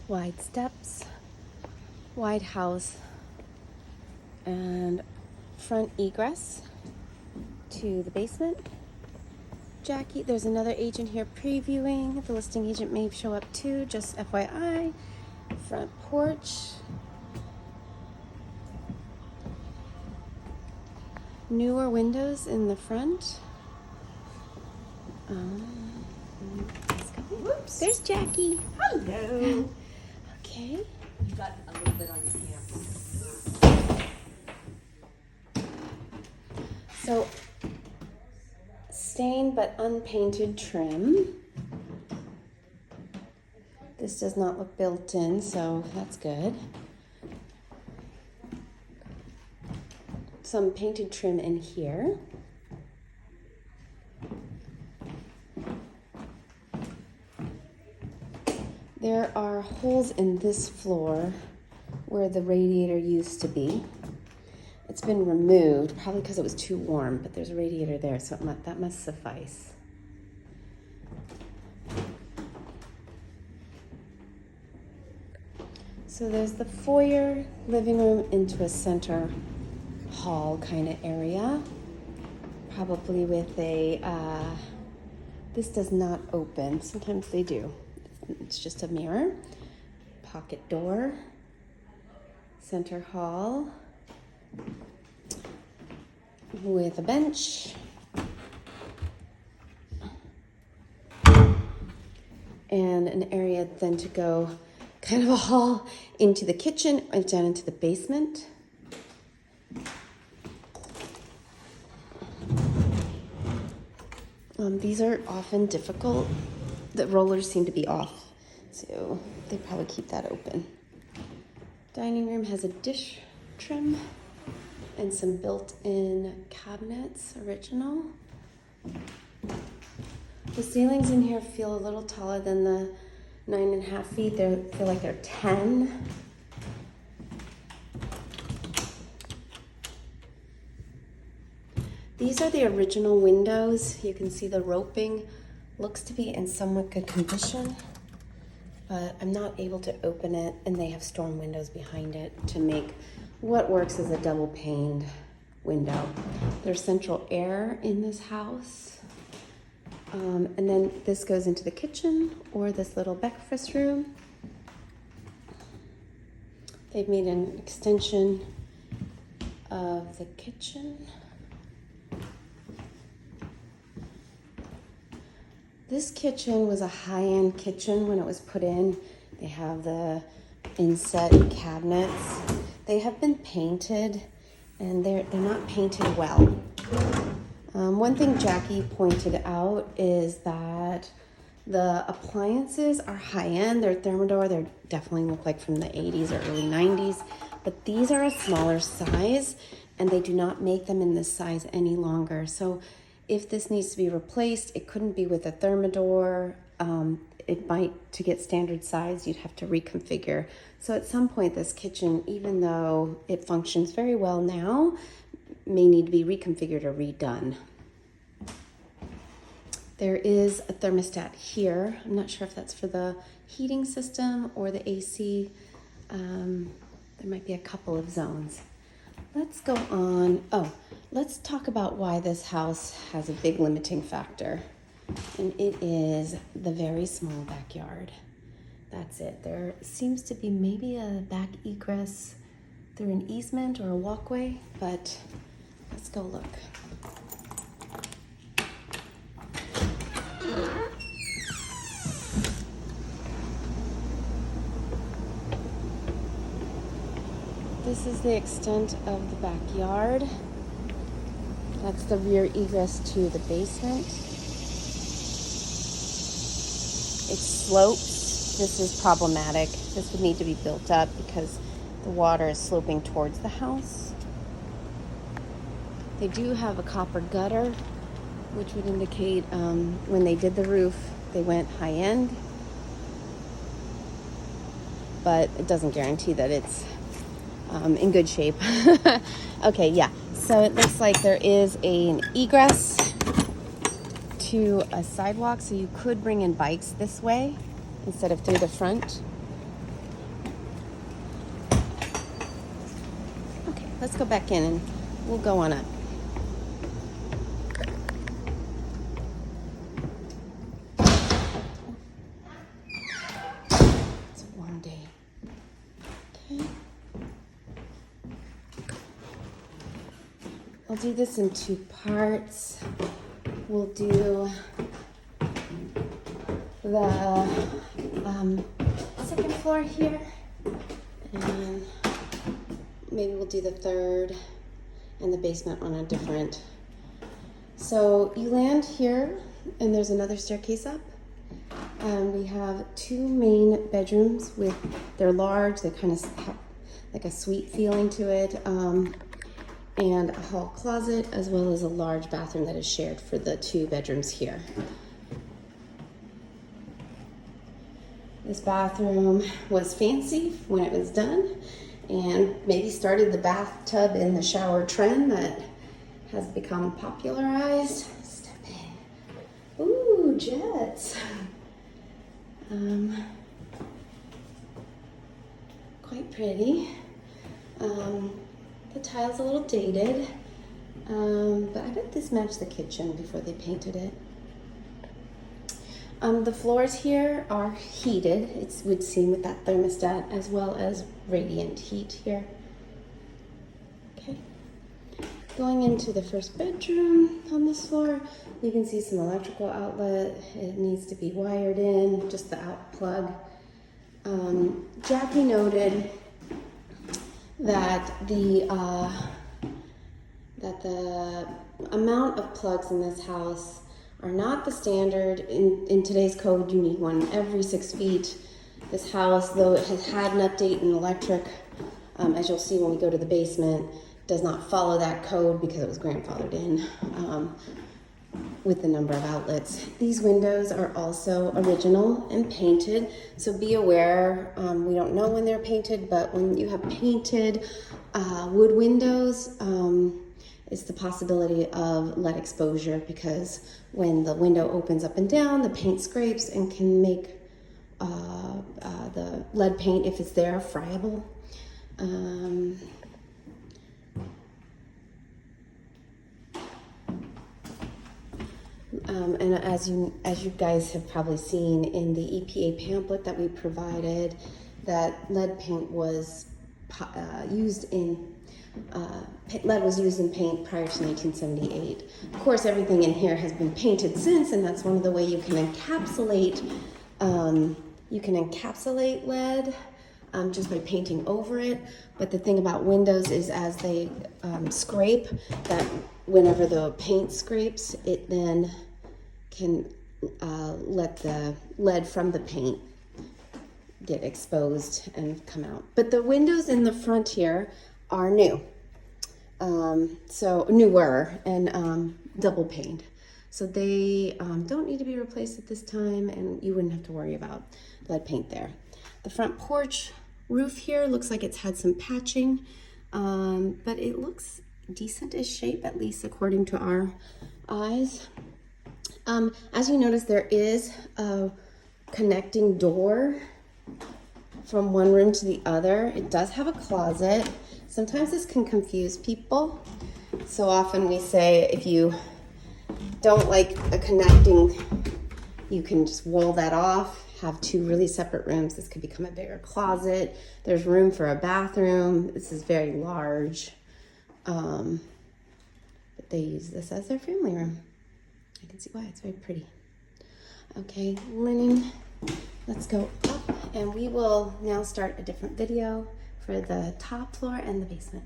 Wide steps, wide house, and front egress to the basement. Jackie, there's another agent here previewing. The listing agent may show up too, just FYI. Front porch. Newer windows in the front. Let's go. Whoops. There's Jackie. Hello. Okay. You got a little bit on your camera. So, stained but unpainted trim. This does not look built in, so that's good. Some painted trim in here. There are holes in this floor where the radiator used to be. It's been removed, probably because it was too warm, but there's a radiator there, so that must suffice. So there's the foyer, living room into a center hall kind of area, probably with a, this does not open, sometimes they do. It's just a mirror, pocket door, center hall with a bench, and an area then to go kind of a hall into the kitchen and down into the basement. These are often difficult. The rollers seem to be off, so they probably keep that open. Dining room has a dish trim and some built-in cabinets, original. The ceilings in here feel a little taller than the 9.5 feet. They feel like they're 10. These are the original windows. You can see the roping looks to be in somewhat good condition, but I'm not able to open it, and they have storm windows behind it to make what works as a double paned window. There's central air in this house. And then this goes into the kitchen or this little breakfast room. They've made an extension of the kitchen. This kitchen was a high-end kitchen when it was put in. They have the inset cabinets. They have been painted, and they're not painted well. One thing Jackie pointed out is that the appliances are high-end. They're Thermador. They definitely look like from the 80s or early 90s, but these are a smaller size, and they do not make them in this size any longer. So if this needs to be replaced, it couldn't be with a Thermador. It might, to get standard size, you'd have to reconfigure. So at some point, this kitchen, even though it functions very well now, may need to be reconfigured or redone. There is a thermostat here. I'm not sure if that's for the heating system or the AC. There might be a couple of zones. Let's go on. Let's talk about why this house has a big limiting factor. And it is the very small backyard. That's it. There seems to be maybe a back egress through an easement or a walkway, but let's go look. This is the extent of the backyard. That's the rear egress to the basement. It slopes. This is problematic. This would need to be built up because the water is sloping towards the house. They do have a copper gutter, which would indicate when they did the roof, they went high end. But it doesn't guarantee that it's in good shape. Okay, yeah. So it looks like there is an egress to a sidewalk, so you could bring in bikes this way instead of through the front. let's go back in and we'll go on up. It's a warm day. Okay. I'll do this in 2 parts. We'll do the second floor here, and maybe we'll do the 3rd and the basement on a different. So you land here, and there's another staircase up. We have 2 main bedrooms they're large, they kind of have like a suite feeling to it, and a hall closet, as well as a large bathroom that is shared for the 2 bedrooms here. This bathroom was fancy when it was done, and maybe started the bathtub in the shower trend that has become popularized. Step in. Ooh, jets. Quite pretty. The tile's a little dated, but I bet this matched the kitchen before they painted it. The floors here are heated, it would seem, with that thermostat, as well as radiant heat here. Okay. Going into the first bedroom on this floor, you can see some electrical outlet. It needs to be wired in, just the out plug. Jackie noted that the amount of plugs in this house are not the standard. In today's code, you need one every 6 feet. This house, though it has had an update in electric, as you'll see when we go to the basement, does not follow that code because it was grandfathered in with the number of outlets. These windows are also original and painted, so be aware. We don't know when they're painted, but when you have painted wood windows, it's the possibility of lead exposure, because when the window opens up and down, the paint scrapes and can make the lead paint, if it's there, friable. And as you guys have probably seen in the EPA pamphlet that we provided, that lead paint was used in lead was used in paint prior to 1978. Of course, everything in here has been painted since, and that's one of the ways you can encapsulate lead just by painting over it. But the thing about windows is, as they scrape, that whenever the paint scrapes, it then can let the lead from the paint get exposed and come out. But the windows in the front here are new, so newer and double paned, so they don't need to be replaced at this time, and you wouldn't have to worry about lead paint there. The front porch roof here looks like it's had some patching, but it looks decent-ish shape, at least according to our eyes. As you notice, there is a connecting door from one room to the other. It does have a closet. Sometimes this can confuse people. So often we say, if you don't like a connecting, you can just wall that off, have 2 really separate rooms. This could become a bigger closet. There's room for a bathroom. This is very large. But they use this as their family room. I can see why, it's very pretty. Okay, linen. Let's go up, and we will now start a different video for the top floor and the basement.